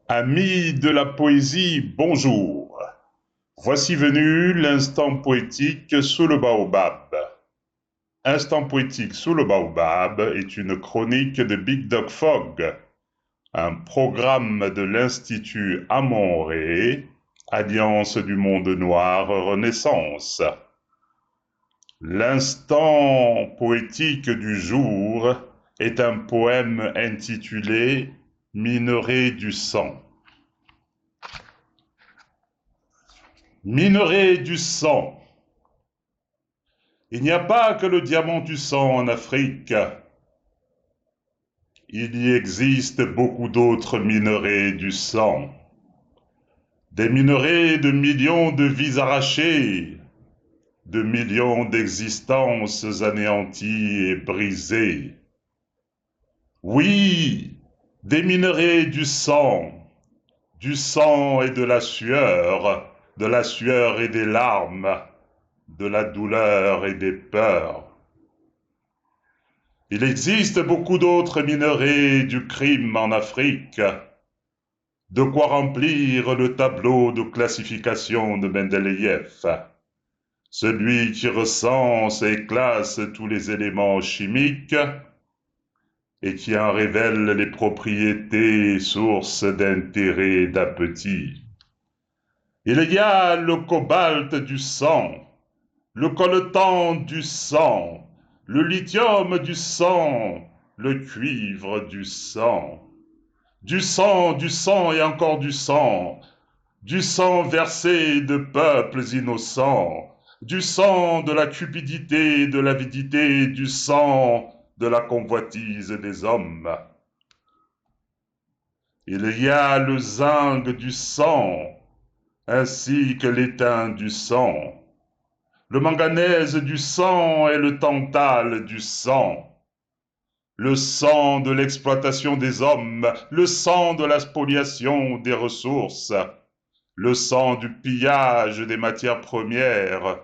Amis de la poésie, bonjour. Voici venu l'instant poétique sous le baobab. Instant poétique sous le baobab est une chronique de Big Dog Fog, un programme de l'Institut Amon-Ré, Alliance du Monde Noir Renaissance. L'instant poétique du jour est un poème intitulé Minerai du sang. Minerai du sang. Il n'y a pas que le diamant du sang en Afrique. Il y existe beaucoup d'autres minerais du sang. Des minerais de millions de vies arrachées, de millions d'existences anéanties et brisées. Oui, des minerais du sang et de la sueur et des larmes, de la douleur et des peurs. Il existe beaucoup d'autres minerais du crime en Afrique, de quoi remplir le tableau de classification de Mendeleïev, celui qui recense et classe tous les éléments chimiques et qui en révèle les propriétés sources d'intérêt et d'appétit. Il y a le cobalt du sang, le coltan du sang, le lithium du sang, le cuivre du sang et encore du sang versé de peuples innocents, du sang de la cupidité et de l'avidité, du sang de la convoitise des hommes. Il y a le zinc du sang, ainsi que l'étain du sang, le manganèse du sang et le tantal du sang, le sang de l'exploitation des hommes, le sang de la spoliation des ressources, le sang du pillage des matières premières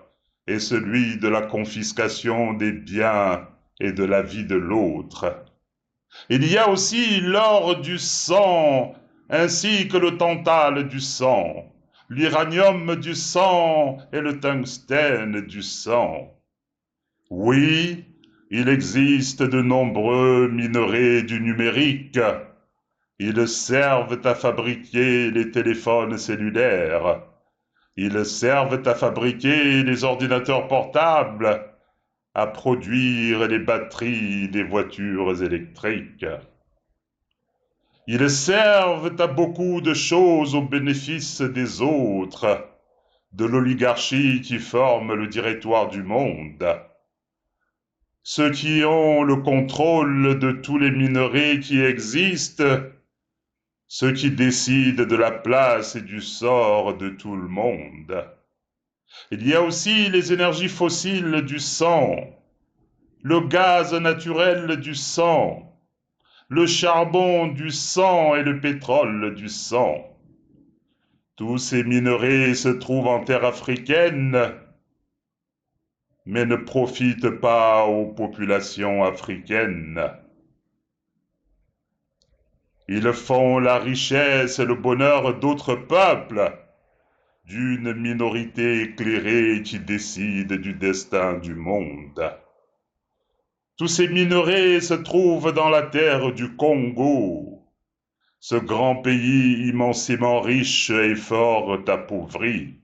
et celui de la confiscation des biens et de la vie de l'autre. Il y a aussi l'or du sang, ainsi que le tantal du sang, l'uranium du sang et le tungstène du sang. Oui, il existe de nombreux minerais du numérique. Ils servent à fabriquer les téléphones cellulaires. Ils servent à fabriquer les ordinateurs portables, à produire les batteries des voitures électriques. Ils servent à beaucoup de choses au bénéfice des autres, de l'oligarchie qui forme le directoire du monde. Ceux qui ont le contrôle de tous les minerais qui existent, ceux qui décident de la place et du sort de tout le monde. Il y a aussi les énergies fossiles du sang, le gaz naturel du sang, le charbon du sang et le pétrole du sang. Tous ces minerais se trouvent en terre africaine, mais ne profitent pas aux populations africaines. Ils font la richesse et le bonheur d'autres peuples, d'une minorité éclairée qui décide du destin du monde. Tous ces minerais se trouvent dans la terre du Congo, ce grand pays immensément riche et fort appauvri.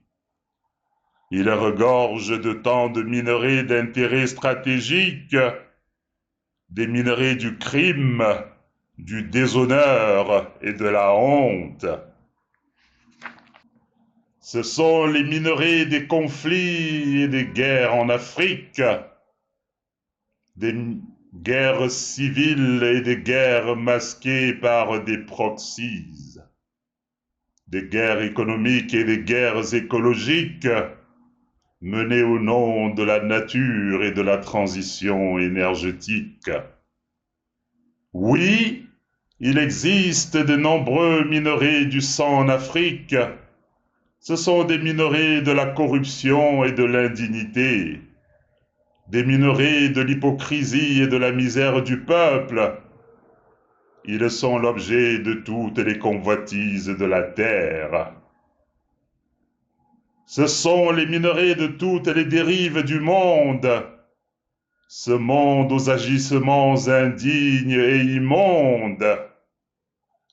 Il regorge de tant de minerais d'intérêt stratégique, des minerais du crime, du déshonneur et de la honte. Ce sont les minerais des conflits et des guerres en Afrique, des guerres civiles et des guerres masquées par des proxies, des guerres économiques et des guerres écologiques menées au nom de la nature et de la transition énergétique. Oui, il existe de nombreux minerais du sang en Afrique. Ce sont des minerais de la corruption et de l'indignité, des minerais de l'hypocrisie et de la misère du peuple, Ils sont l'objet de toutes les convoitises de la terre. Ce sont les minerais de toutes les dérives du monde. Ce monde aux agissements indignes et immondes,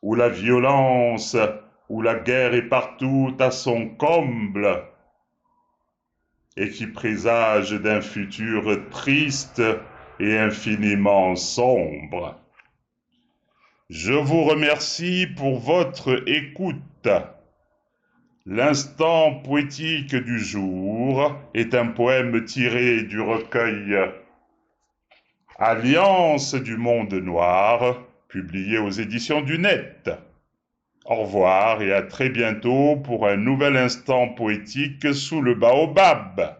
où la violence, où la guerre est partout à son comble, et qui présage d'un futur triste et infiniment sombre. Je vous remercie pour votre écoute. L'instant poétique du jour est un poème tiré du recueil Alliance du monde noir, publié aux éditions du Net. Au revoir et à très bientôt pour un nouvel instant poétique sous le baobab.